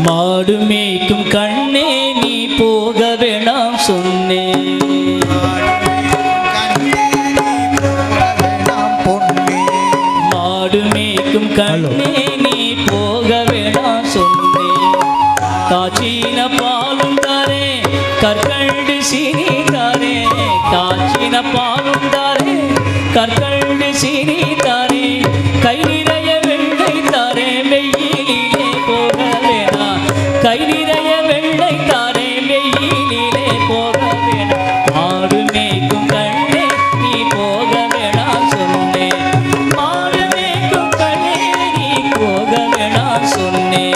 மாடு மேய்க்கும் கண்ணே நீ போக வேணாம் சொன்னேன். மாடு மேய்க்கும் கண்ணே நீ போக வேணாம் சொன்னேன். காய்ச்சின பாலும் தாரே கற்கண்டு சீனி தாரே, காய்ச்சின பாலும் தாரே கற்கண்டு சீனி தாரே, கை நிறைய வெள்ளை தாரே வெயிலிலே போக வேணாம், கை நிறைய வெள்ளை தாரே வெயிலிலே போக வேணாம். மாடு மேய்க்கும் கண்ணே நீ போக வேணாம் சொன்னேன். மாடு மேய்க்கும் கண்ணே நீ போக வேணாம் சொன்னேன்.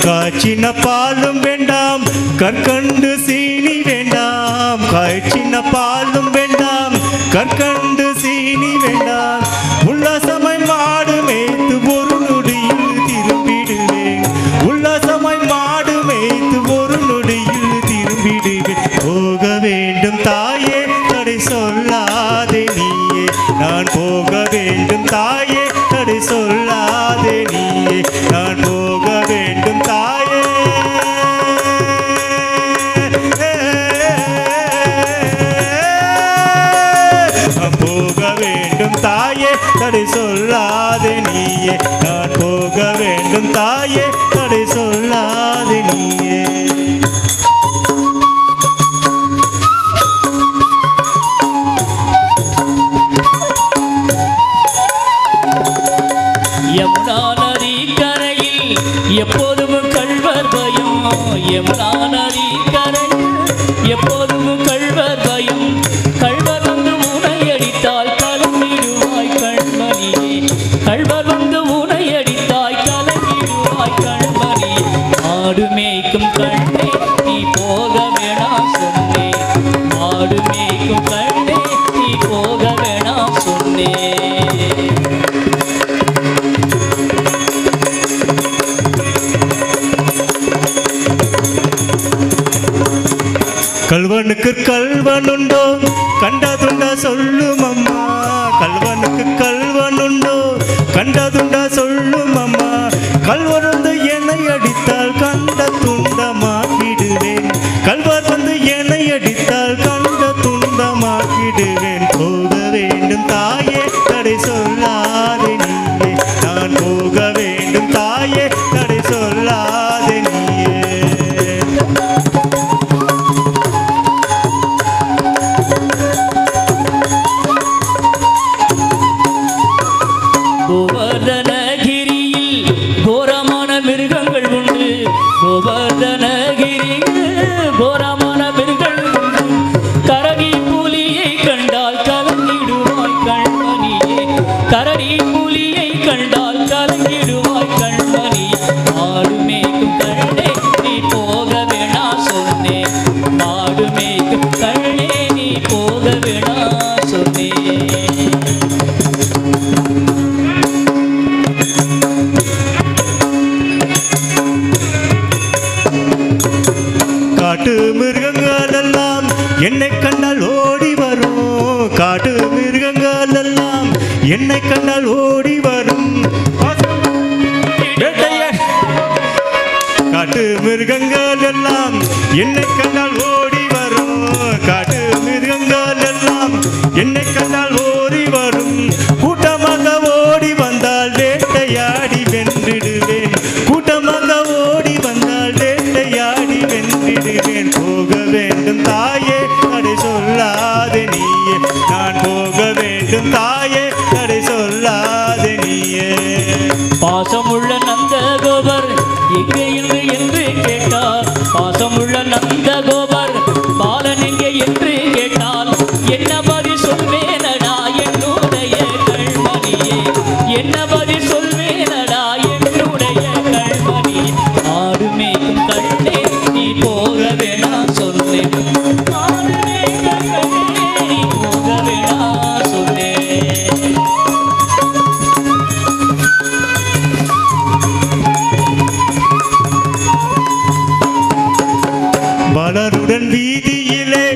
காய்ச்சின பாலும் வேண்டாம் கற்கண்டு சீனி வேண்டாம், காய்ச்சின பாலும் வேண்டாம் கற்கண்டு சீனி வேண்டாம். உல்லாசமாய் மாடு மேய்த்து ஒரு நொடியில் திரும்பிடுவேன், உல்லாசமாய் மாடு மேய்த்து ஒரு நொடியில் திரும்பிடுவேன். போக வேண்டும் தாயே தடை சொல்லாதே நீயே, நான் போக வேண்டும் தாயே தடை சொல்லாதே நீயே, நான் போக வேண்டும் தாயே. போக வேண்டும் தாயே தடை சொல்லாதே நீயே, நான் போக வேண்டும் தாயே தடை சொல்லாதே நீயே. யமுனா நதி கரையில் எப்போதும் கள்வர் பயம், யமுனா நதி கரையில் எப்போதும் கள்வர் பயம், கள்வர் வந்து உனை அடித்தால் கலங்கிடுவாய் கண்மணியே, கள்வர் வந்து உனை அடித்தாய் கலங்கிடுவாய் கண்மணியே. மாடு மேய்க்கும் கண்ணே நீ போக வேணாம் சொன்னேன், மாடு மேய்க்கும் கண்ணே நீ போக வேணாம் சொன்னேன். கல்வனுக்கு கல்வனுண்டோ கண்டதுண்டா சொல்லும் அம்மா, கல்வனுக்கு கல்வனுண்டோ கண்டதுண்டா சொல்லும் அம்மா. கல்வர் வந்து என்னை அடித்தால் கண்ட துண்டமாக்கிடுவேன், கல்வர் வந்து என்னை அடித்தால் கண்ட துண்டமாக்கிடுவேன். போக வேண்டும் தாயே தடை சொல்லாதே நீயே, நான் போக வேண்டும் தாயே தடை சொல்லாதே நீயே. கோவர்தனகிரியில் கோரமான மிருகங்கள் உண்டு, கோவர்தனகிரியில் கோரமான மிருகங்கள் உண்டு, கரடி புலியை கண்டால் கலங்கிடுவாய் கண்மணியே, கரடி புலியை கண்டால் கலங்கிடுவாய் கண்மணியே. மாடு மேய்க்கும் கண்ணே நீ போக வேணாம் சொன்னேன், மாடு மேய்க்கும் கண்ணே நீ போக வேணாம் சொன்னேன். காட்டு மிருகங்கள் எல்லாம் என்னை கண்டால் ஓடி வரும், காட்டு மிருகங்கள் எல்லாம் என்னை கண்டால் ஓடி வரும். காட்டு மிருகங்கள் எல்லாம் என்னை கண்டால் ஓடி வரும், காட்டு மிருகங்கள் எல்லாம் என்னை கண்டால் ஓடி வரும். கூட்டமாக ஓடி வந்தால் வேட்டையாடி வென்றிடுவேன், கூட்டமாக ஓடி வந்தால் வேட்டையாடி வென்றிடுவேன். போக வேண்டும் தாயே தடை சொல்லாதே நீயே, நான் போக வேண்டும் தாயே தடை சொல்லாதே நீயே. பாசமுள்ள நந்த கோபர் எங்கே என்று கேட்டார், பாசமுள்ள நந்த கோபர் பாலன் எங்கே என்று கேட்டால் என்ன பதில் சொல்வேனடா என்னுடைய கண்மணியே, என்ன பதில் சொல்வேனடா என்னுடைய கண்மணியே. மாடு மேய்க்கும் கண்ணே நீ போக வேணாம் சொன்னேன், மாடு மேய்க்கும் கண்ணே நீ போக வேணாம் சொன்னேன். மலர் பலருடன் வீதியிலே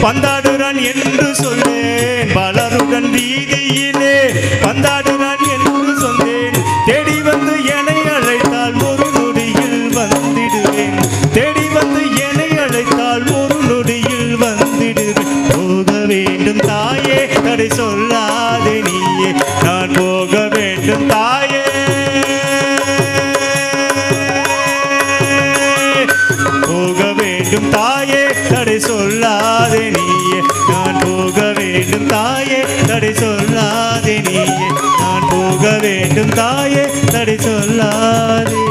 பந்தாடுறான் என்று சொல்லேன். பலருடன் வீதியிலே பந்தாடுறான் என்று சொன்னேன். தேடி வந்து என்னை அழைத்தால் ஒரு நொடியில் வந்திடுவேன். தேடி வந்து என்னை அழைத்தால் ஒரு நொடியில் வந்திடுவேன். போக வேண்டும் தாயே தடை சொல்லாதே நீயே, நான் போக வேண்டும் தாயே. போக வேண்டும் தாயே தடை சொல்லாதே நீயே, நான் போக வேண்டும் தாயே தடை சொல்லாதே நீயே, நான் போக வேண்டும் தாயே தடை சொல்லாதே.